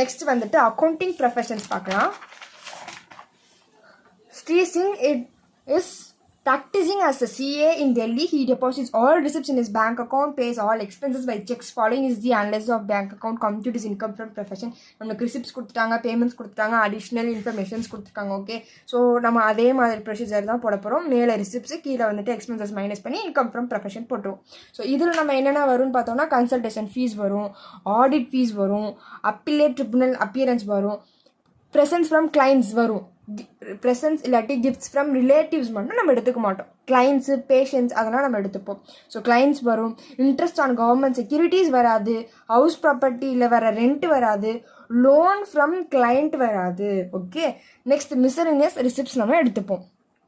Next வந்துட்டு accounting professions பார்க்கலாம். Sri Singh is practicing as a CA in Delhi. He deposits all receipts in his bank account, pays all expenses by checks. Following is the analysis of bank account, compute his income from profession. நமக்கு receipts கொடுத்துட்டாங்க, payments கொடுத்துட்டாங்க, additional informations கொடுத்துருக்காங்க. Okay, so நம்ம அதே மாதிரி procedure தான் போட போகிறோம். மேலே ரிசிப்ட்ஸு, கீழே வந்துட்டு எக்ஸ்பென்சஸ் மைனஸ் பண்ணி இன்கம் ஃப்ரம் ப்ரொஃபஷன் போட்டுருவோம். ஸோ இதில் நம்ம என்னென்ன வரும்னு பார்த்தோம்னா கன்சல்டேஷன் ஃபீஸ் வரும், ஆடிட் ஃபீஸ் வரும், அப்பீலேட் ட்ரிபுனல் அப்பியரன்ஸ் வரும், ப்ரெசன்ஸ் ஃப்ரம் கிளைண்ட்ஸ் வரும். ப்ரெசன்ஸ் இல்லாட்டி கிஃப்ட்ஸ் ஃப்ரம் ரிலேட்டிவ்ஸ் மட்டும் நம்ம எடுத்துக்க மாட்டோம். கிளைண்ட்ஸு, பேஷண்ட்ஸ் அதெல்லாம் நம்ம எடுத்துப்போம். ஸோ கிளைண்ட்ஸ் வரும், இன்ட்ரெஸ்ட் ஆன் கவர்மெண்ட் செக்யூரிட்டிஸ் வராது, ஹவுஸ் ப்ராப்பர்ட்டியில் வர ரெண்ட் வராது, லோன் ஃப்ரம் கிளைண்ட் வராது. ஓகே, நெக்ஸ்ட் மிஸ்செலேனியஸ் ரிசிப்ட்ஸ் நம்ம எடுத்துப்போம்.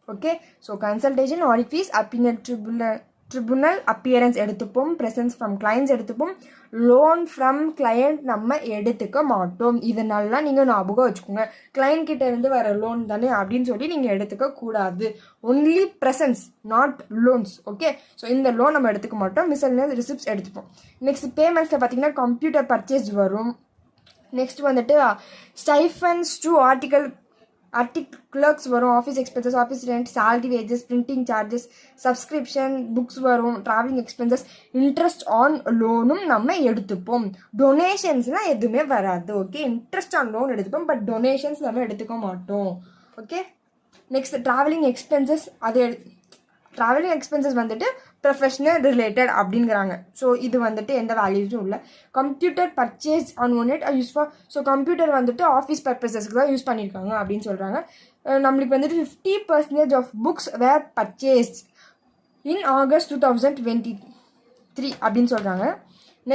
Okay, so consultation, audit fees, appellate tribunal appearance எடுத்துப்போம், ப்ரெசன்ஸ் ஃப்ரம் கிளைண்ட்ஸ் எடுத்துப்போம், லோன் ஃப்ரம் கிளையண்ட் நம்ம எடுத்துக்க மாட்டோம். இதனால நீங்கள் ஞாபகம் வச்சுக்கோங்க. கிளைண்ட் கிட்ட இருந்து வர லோன் தானே அப்படின்னு சொல்லி நீங்கள் எடுத்துக்க கூடாது. Only presence, not loans. Okay, so இந்த லோன் நம்ம எடுத்துக்க மாட்டோம். மிஸ்செலேனியஸ் ரிசிப்ட்ஸ் எடுத்துப்போம். நெக்ஸ்ட் பேமெண்ட்ஸில் பார்த்தீங்கன்னா கம்ப்யூட்டர் பர்ச்சேஸ் வரும். நெக்ஸ்ட் வந்துட்டு ஸ்டைஃபன்ஸ் டு கிளர்க்ஸ் வரும், office expenses, office rent, salary, wages, printing charges, subscription, books வரும், ட்ராவலிங் எக்ஸ்பென்சஸ், இன்ட்ரெஸ்ட் ஆன் லோனும் நம்ம எடுத்துப்போம். டொனேஷன்ஸ்லாம் எதுவுமே வராது. ஓகே, இன்ட்ரெஸ்ட் ஆன் லோன் எடுத்துப்போம், பட் டொனேஷன்ஸ் நம்ம எடுத்துக்க மாட்டோம். Okay, next travelling expenses, travelling expenses வந்துட்டு ப்ரொஃபஷனல் ரிலேட்டட் அப்படிங்கிறாங்க. ஸோ இது வந்துட்டு எந்த வேல்யூஸும் இல்லை. Computer purchase on one it use for, so computer வந்துட்டு ஆஃபீஸ் பர்பஸஸ்க்கு தான் யூஸ் பண்ணியிருக்காங்க அப்படின்னு சொல்கிறாங்க. நம்மளுக்கு வந்துட்டு 50% of books were purchased in August 2023 அப்படின்னு சொல்கிறாங்க.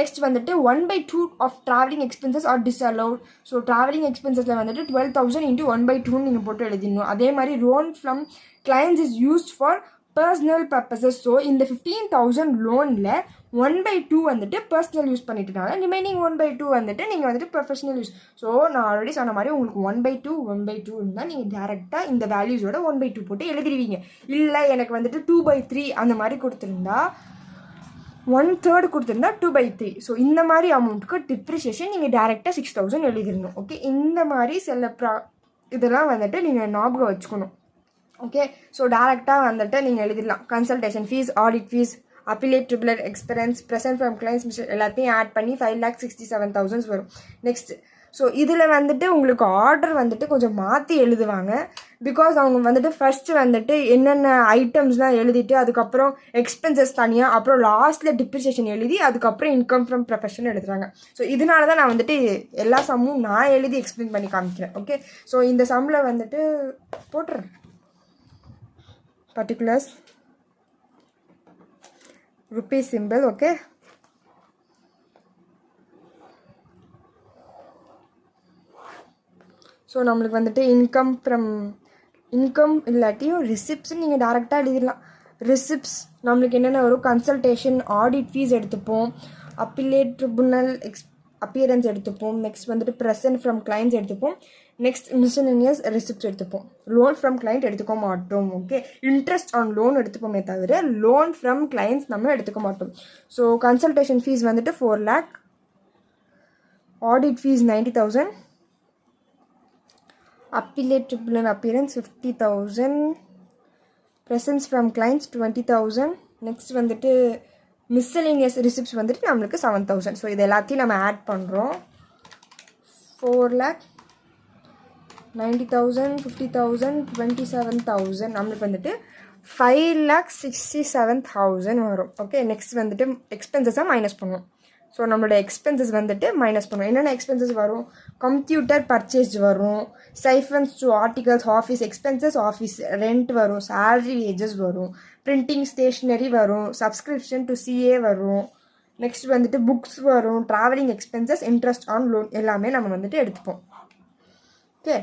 நெக்ஸ்ட் வந்துட்டு 1/2 of travelling expenses are disallowed. So travelling எக்ஸ்பென்சஸில் வந்துட்டு 12,000 into 1/2 நீங்கள் போட்டு எழுதிடணும். அதே மாதிரி loan from clients is used for personal purposes. So இந்த 15,000 லோனில் 1/2 வந்துட்டு பர்சனல் யூஸ் பண்ணிட்டுருக்காங்க, ரிமைனிங் 1/2 வந்துட்டு நீங்கள் வந்துட்டு ப்ரொஃபஷனல் யூஸ். ஸோ நான் ஆல்ரெடி சொன்ன மாதிரி உங்களுக்கு 1/2 இருந்தால் நீங்கள் டேரெக்டாக இந்த வேல்யூஸோட 1/2 போட்டு எழுதிடுவீங்க. இல்லை எனக்கு வந்துட்டு 2/3 அந்த மாதிரி கொடுத்துருந்தா, 1/3 கொடுத்துருந்தா 2/3. ஸோ இந்த மாதிரி அமௌண்ட்டுக்கு டிப்ரிஷியேஷன் நீங்கள் டேரெக்டாக 6,000 எழுதிடணும். ஓகே, இந்த மாதிரி சில இதெல்லாம் வந்துட்டு நீங்கள் ஞாபகம் வச்சுக்கணும். ஓகே, ஸோ டேரெக்டாக வந்துட்டு நீங்கள் எழுதிடலாம். Consultation fees, audit fees, appellate tribunal expense, present from clients எல்லாத்தையும் ஆட் பண்ணி 5,67,000 வரும். நெக்ஸ்ட், ஸோ இதில் வந்துட்டு உங்களுக்கு ஆர்டர் வந்துட்டு கொஞ்சம் மாற்றி எழுதுவாங்க. பிகாஸ் அவங்க வந்துட்டு ஃபஸ்ட்டு வந்துட்டு என்னென்ன ஐட்டம்ஸ்லாம் எழுதிட்டு அதுக்கப்புறம் எக்ஸ்பென்சஸ் தனியாக, அப்புறம் லாஸ்ட்டில் டிப்ரிசியேஷன் எழுதி அதுக்கப்புறம் இன்கம் ஃப்ரம் ப்ரொஃபஷன் எழுதுறாங்க. ஸோ இதனால தான் நான் வந்துட்டு எல்லா சம்மும் நான் எழுதி எக்ஸ்பிளைன் பண்ணி காமிக்கிறேன். ஓகே, ஸோ இந்த சம்மில் வந்துட்டு போட்டுறேன் particulars, rupee symbol. Okay, so நம்மளுக்கு வந்துட்டு இன்கம் இல்லாட்டியும் ரிசிப்ட்ஸ் நீங்கள் டேரெக்டாக எழுதிடலாம். ரிசிப்ட்ஸ் நம்மளுக்கு என்னென்ன வரும், கன்சல்டேஷன், ஆடிட் ஃபீஸ் எடுத்துப்போம், அப்பீலேட் ட்ரிபுனல் அப்பியரன்ஸ் எடுத்துப்போம், நெக்ஸ்ட் வந்துட்டு ப்ரெசன்ட் ஃப்ரம் கிளைண்ட்ஸ் எடுத்துப்போம், நெக்ஸ்ட் மிஸ்செலேனியஸ் ரிசிப்ட்ஸ் எடுத்துப்போம். லோன் ஃப்ரம் கிளைண்ட் எடுத்துக்க மாட்டோம். ஓகே, இன்ட்ரெஸ்ட் ஆன் லோன் எடுத்துப்போமே தவிர லோன் ஃப்ரம் கிளைண்ட்ஸ் நம்ம எடுத்துக்க மாட்டோம். ஸோ கன்சல்டேஷன் ஃபீஸ் வந்துட்டு 4 lakh, audit fees 90,000, appellate tribunal appearance 50,000, presence from clients 20,000, next வந்துட்டு மிஸ்செலேனியஸ் ரிசிப்ட்ஸ் வந்துட்டு நம்மளுக்கு 7,000. ஸோ இது எல்லாத்தையும் நம்ம ஆட் பண்ணுறோம். 4 lakh, 90,000, 50,000, 27,000, நம்மளுக்கு வந்துட்டு 5,67,000 வரும். ஓகே, நெக்ஸ்ட் வந்துட்டு எக்ஸ்பென்சஸாக மைனஸ் பண்ணுவோம். ஸோ நம்மளோட எக்ஸ்பென்சஸ் வந்துட்டு மைனஸ் பண்ணுவோம். என்னென்ன எக்ஸ்பென்சஸ் வரும், கம்ப்யூட்டர் பர்ச்சேஸ் வரும், stipends to articles, office expenses, office rent வரும், சேலரி வேஜஸ் வரும், பிரிண்டிங் ஸ்டேஷ்னரி வரும், சப்ஸ்கிரிப்ஷன் டு CA வரும், நெக்ஸ்ட் வந்துட்டு புக்ஸ் வரும், travelling expenses, interest on loan எல்லாமே நம்ம வந்துட்டு எடுத்துப்போம். ஓகே,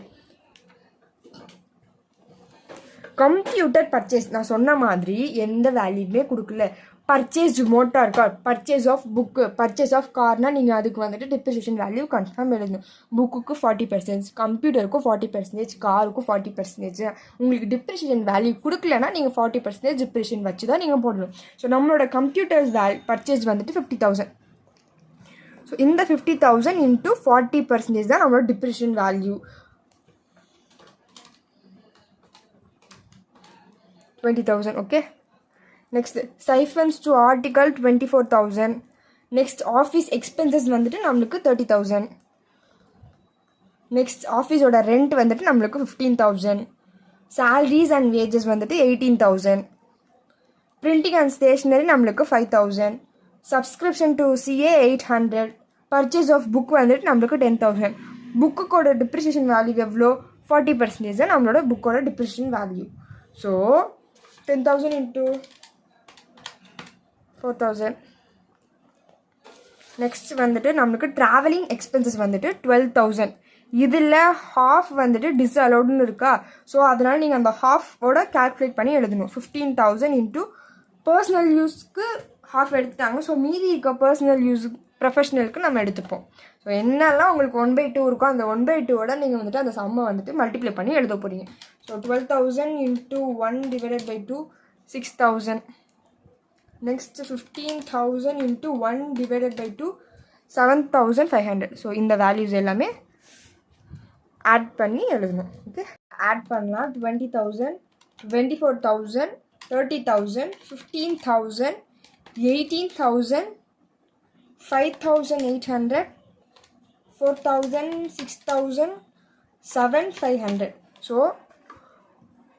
கம்ப்யூட்டர் பர்ச்சேஸ் நான் சொன்ன மாதிரி எந்த வேல்யூமே கொடுக்கல. Purchase motor car, purchase of book, purchase of கார்னால் நீங்கள் அதுக்கு வந்துட்டு டிப்ரிசியேஷன் வேல்யூ கன்ஃபார்ம் எழுதணும். புக்குக்கு 40%, கம்ப்யூட்டருக்கும் 40%, காருக்கும் 40%. உங்களுக்கு டிப்ரிசியேஷன் வேல்யூ கொடுக்கலன்னா நீங்கள் 40% டிப்ரிசியேஷன் வச்சு தான் நீங்கள் போடணும். ஸோ நம்மளோட கம்ப்யூட்டர்ஸ் பர்ச்சேஸ் வந்துட்டு 50,000. ஸோ ஸோ இந்த 50,000 இன்ட்டு 40% தான் நம்மளோட depreciation value. 20,000. Okay, next stipends to article 24,000. Next office expenses வந்துட்டு நம்மளுக்கு 30,000. நெக்ஸ்ட் ஆஃபீஸோட ரெண்ட் வந்துட்டு நம்மளுக்கு 15,000. சேலரிஸ் அண்ட் வேஜஸ் வந்துட்டு 18,000. பிரிண்டிங் அண்ட் ஸ்டேஷ்னரி நம்மளுக்கு 5,000. Subscription to CA 800. Purchase of book வந்துட்டு நம்மளுக்கு 10,000. புக்குக்கோட டிப்ரிசியேஷன் வேல்யூ எவ்வளோ? 40% தான் நம்மளோட புக்கோட depreciation value. So 10,000 into 4,000. Next வந்துட்டு நம்மளுக்கு ட்ராவலிங் எக்ஸ்பென்சஸ் வந்துட்டு 12,000. இதில் ஹாஃப் வந்துட்டு டிஸ்அலோடுன்னு இருக்கா, ஸோ அதனால் நீங்கள் அந்த ஹாஃபோட கேல்குலேட் பண்ணி எழுதணும். 15,000 இன்ட்டு பர்சனல் யூஸ்க்கு ஹாஃப் எடுத்துட்டாங்க, ஸோ மீதி இருக்க பர்சனல் யூஸ் ப்ரொஃபஷ்னலுக்கு நம்ம எடுத்துப்போம். ஸோ என்னெல்லாம் உங்களுக்கு 1/2 இருக்கோ அந்த 1/2 நீங்கள் வந்துட்டு அந்த சம்மை வந்துட்டு மல்டிப்ளை பண்ணி எழுத போகிறீங்க. So 12,000 into 1/2 6,000. Next 15,000 into 1/2 7,500. So இந்த வேல்யூஸ் எல்லாமே ஆட் பண்ணி எழுதணும். ஓகே, ஆட் பண்ணலாம். 20,000, 24,000, 30,000, 15,000, 18,000, 5,800, 4,000, 6,000, 7,500. ஸோ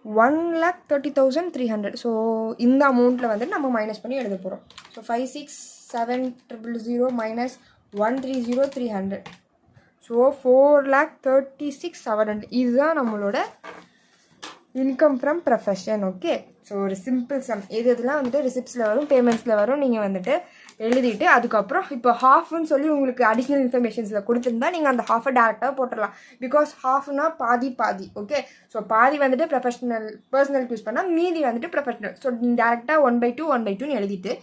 1,30,300. ஸோ இந்த அமௌண்ட்டில் வந்துட்டு நம்ம மைனஸ் பண்ணி எழுத போகிறோம். So 56,700 minus 130,300. ஸோ 4,36,700. இதுதான் நம்மளோட income from profession. Okay, so ஒரு சிம்பிள் சம். இதெல்லாம் வந்துட்டு ரிசிப்ட்ஸில் வரும், பேமெண்ட்ஸில் வரும். நீங்கள் வந்துட்டு எழுதிட்டு அதுக்கப்புறம் இப்போ ஹாஃப்னு சொல்லி உங்களுக்கு அடிஷ்னல் இன்ஃபர்மேஷன்ஸில் கொடுத்துருந்தா நீங்கள் அந்த ஹாஃபை டேரெக்டாக போட்டுடலாம். பிகாஸ் ஹாஃப்னா பாதி. ஓகே, ஸோ பாதி வந்துட்டு பர்சனலுக்கு யூஸ் பண்ணால் மீதி வந்துட்டு ப்ரொஃபஷனல். ஸோ நீங்கள் டேரெக்டாக 1/2 எழுதிட்டு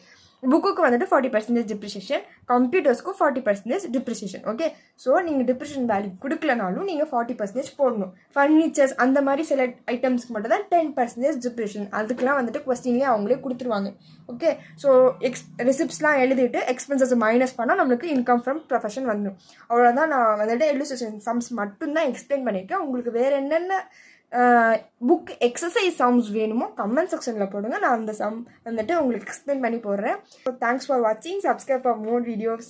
புக்குக்கு வந்துட்டு 40% டிப்ரிசியேஷன், கம்ப்யூட்டர்ஸ்க்கு 40% டிப்ரிசியேஷன். ஓகே, ஸோ நீங்கள் டிப்ரிசியேஷன் வேல்யூ கொடுக்கலனாலும் நீங்கள் 40% போடணும். ஃபர்னிச்சர்ஸ் அந்த மாதிரி சில ஐட்டம்ஸ்க்கு மட்டும் தான் 10% டிப்ரிசியேஷன். அதுக்கெலாம் வந்துட்டு கொஸ்டின்லேயே அவங்களே கொடுத்துருவாங்க. ஓகே, ஸோ ரிசிப்ட்ஸ்லாம் எழுதிட்டு எக்ஸ்பென்சஸ் மைனஸ் பண்ணால் நம்மளுக்கு இன்கம் ஃப்ரம் ப்ரொஃபஷன் வந்துடும். அவ்வளோதான். நான் வந்துட்டு இல்லுஸ்ட்ரேஷன் சம்ஸ் மட்டும்தான் எக்ஸ்பிளைன் பண்ணியிருக்கேன். உங்களுக்கு வேறு என்னென்ன புக் எக்ஸசைஸ் சம்ஸ் வேணுமோ கமெண்ட் செக்ஷனில் போடுங்க. நான் அந்த சம் வந்துட்டு உங்களுக்கு எக்ஸ்பிளைன் பண்ணி போடுறேன். ஸோ தேங்க்ஸ் ஃபார் வாட்சிங். Subscribe for more videos.